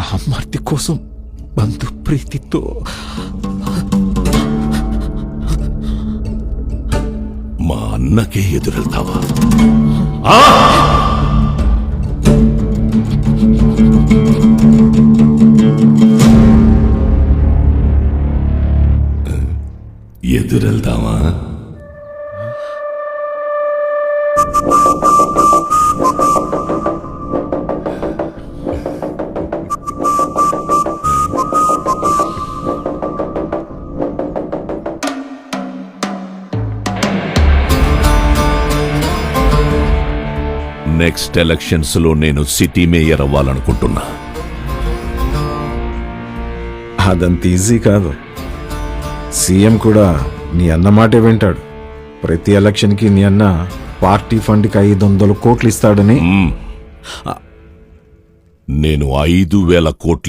బామ్మర్ది కోసం బంధు ప్రీతితో మా అన్నకే ఎదురెళ్తావా? ఎదురెళ్తావా? నెక్స్ట్ ఎలక్షన్స్ లో నేను సిటీ మేయర్ అవ్వాలనుకుంటున్నా. అదంత ఈజీ కాదు. సీఎం కూడా నీ అన్న మాటే వింటాడు. ప్రతి ఎలక్షన్కి నీ అన్న పార్టీ ఫండ్కి 500 కోట్లు ఇస్తాడని. నేను 5,000 కోట్లు